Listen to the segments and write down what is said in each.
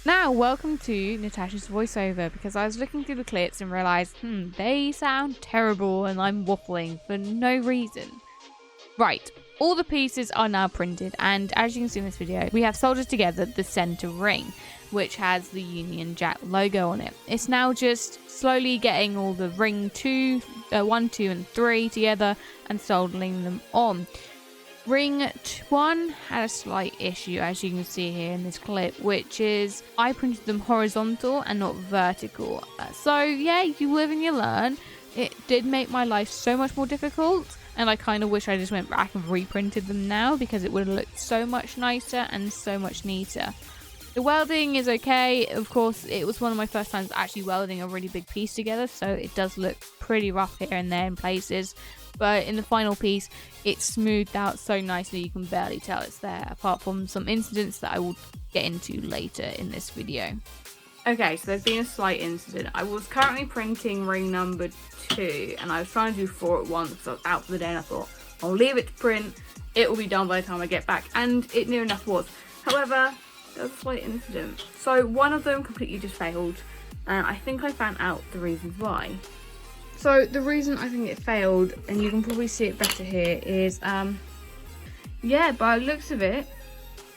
Now, welcome to Natasha's voiceover, because I was looking through the clips and realised, they sound terrible and I'm waffling for no reason. Right, all the pieces are now printed, and as you can see in this video, we have soldered together the centre ring, which has the Union Jack logo on it. It's now just slowly getting all the ring 1, 2 and 3 together and soldering them on. Ring 1 had a slight issue, as you can see here in this clip, which is I printed them horizontal and not vertical. So yeah, you live and you learn. It did make my life so much more difficult, and I kind of wish I just went back and reprinted them now, because it would have looked so much nicer and so much neater. The welding is okay. Of course, it was one of my first times actually welding a really big piece together, so it does look pretty rough here and there in places. But in the final piece, it's smoothed out so nicely you can barely tell it's there, apart from some incidents that I will get into later in this video. Okay, so there's been a slight incident. I was currently printing ring number 2, and I was trying to do 4 at once because I was out for the day, and I thought, I'll leave it to print, it will be done by the time I get back, and it near enough was. However, there was a slight incident. So one of them completely just failed, and I think I found out the reasons why. So the reason I think it failed, and you can probably see it better here, is yeah, by the looks of it,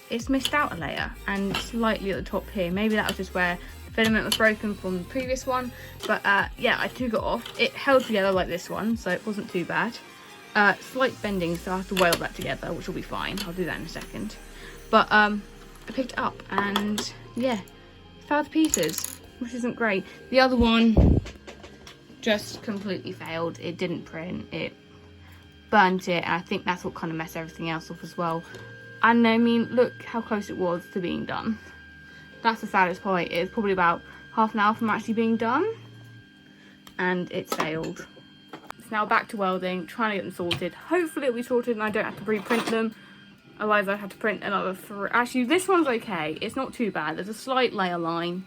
it's missed out a layer and slightly at the top here. Maybe that was just where the filament was broken from the previous one, but yeah, I took it off. It held together like this one, so it wasn't too bad. Slight bending, so I have to weld that together, which will be fine. I'll do that in a second. But I picked it up and yeah, it fell to pieces, which isn't great. The other one just completely failed. It didn't print, it burnt it, and I think that's what kind of messed everything else off as well. And I mean, look how close it was to being done. That's the saddest part. It's probably about half an hour from actually being done, and it's failed. It's now back to welding, trying to get them sorted. Hopefully it'll be sorted and I don't have to reprint them, otherwise I'd have to print another 3. Actually, this one's okay, it's not too bad. There's a slight layer line.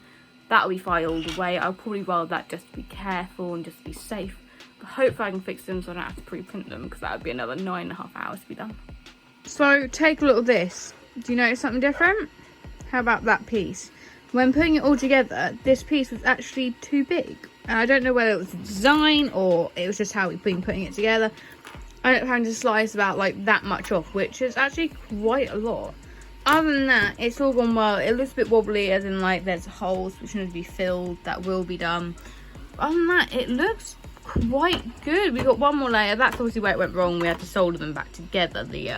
That'll be fine all the way. I'll probably weld that just to be careful and just to be safe. But hopefully I can fix them so I don't have to pre-print them, because that would be another 9.5 hours to be done. So take a look at this. Do you notice something different? How about that piece? When putting it all together, this piece was actually too big. And I don't know whether it was the design or it was just how we've been putting it together. I ended up having to slice about like that much off, which is actually quite a lot. Other than that, it's all gone well. It looks a bit wobbly, as in like there's holes which need to be filled. That will be done. Other than that, it looks quite good. We got one more layer. That's obviously where it went wrong. We had to solder them back together. The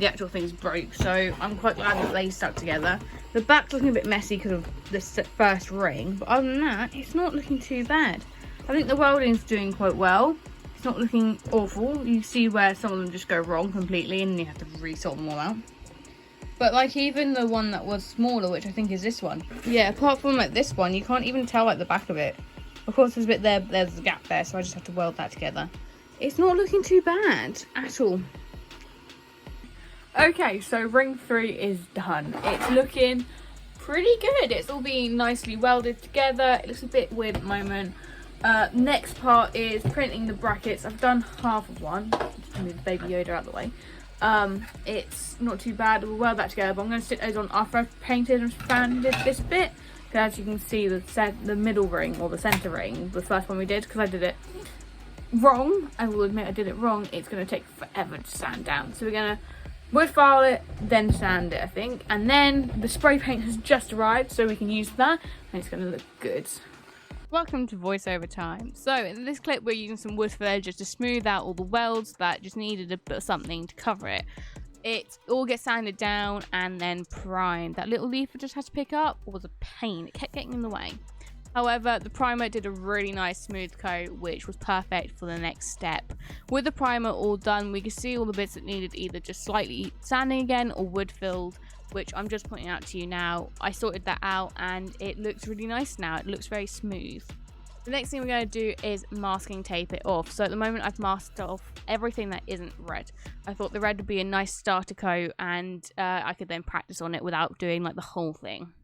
actual things broke, so I'm quite glad that they stuck together. The back's looking a bit messy because of this first ring, but other than that, it's not looking too bad. I think the welding's doing quite well. It's not looking awful. You see where some of them just go wrong completely, and you have to resolder them all out. But like even the one that was smaller, which I think is this one, yeah, apart from like this one, you can't even tell like the back of it. Of course there's a bit there, there's a gap there, so I just have to weld that together. It's not looking too bad at all. Okay, so ring 3 is done. It's looking pretty good. It's all being nicely welded together. It looks a bit weird at the moment. Next part is printing the brackets. I've done half of one. Just move Baby Yoda out of the way. It's not too bad. We'll weld that together, but I'm going to stick those on after I've painted and sanded this bit. Because as you can see, the middle ring, or the centre ring, the first one we did, because I did it wrong. I will admit I did it wrong. It's going to take forever to sand down. So we're going to wood file it, then sand it, I think. And then the spray paint has just arrived, so we can use that, and it's going to look good. Welcome to voiceover time. So in this clip we're using some wood filler just to smooth out all the welds that just needed a bit of something to cover it. It all gets sanded down and then primed. That little leaf I just had to pick up was a pain. It kept getting in the way. However, the primer did a really nice smooth coat, which was perfect for the next step. With the primer all done, we could see all the bits that needed either just slightly sanding again or wood filled, which I'm just pointing out to you now. I sorted that out and it looks really nice now. It looks very smooth. The next thing we're going to do is masking tape it off. So at the moment I've masked off everything that isn't red. I thought the red would be a nice starter coat, and I could then practice on it without doing like the whole thing.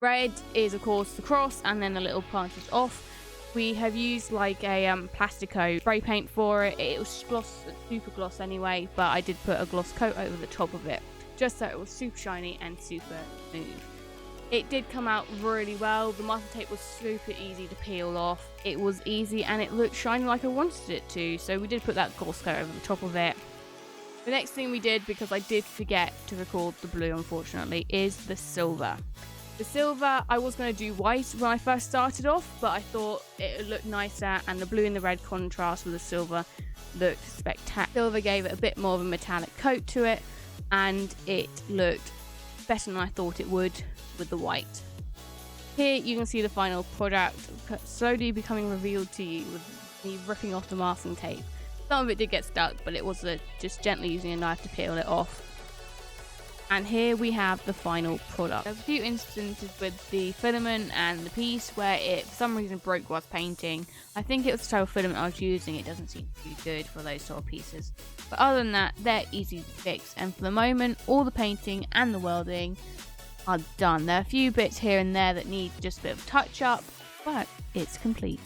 Red is of course the cross and then the little planters off. We have used like a plastico spray paint for it. It was gloss, super gloss anyway, but I did put a gloss coat over the top of it just so it was super shiny and super smooth. It did come out really well. The masking tape was super easy to peel off. It was easy and it looked shiny like I wanted it to. So we did put that gloss coat over the top of it. The next thing we did, because I did forget to record the blue unfortunately, is the silver. The silver, I was going to do white when I first started off, but I thought it would look nicer and the blue and the red contrast with the silver looked spectacular. Silver gave it a bit more of a metallic coat to it and it looked better than I thought it would with the white. Here you can see the final product slowly becoming revealed to you with me ripping off the masking tape. Some of it did get stuck, but it was just gently using a knife to peel it off. And here we have the final product. There's a few instances with the filament and the piece where it for some reason broke whilst painting. I think it was the type of filament I was using. It doesn't seem to be good for those sort of pieces. But other than that, they're easy to fix. And for the moment, all the painting and the welding are done. There are a few bits here and there that need just a bit of touch up, but it's complete.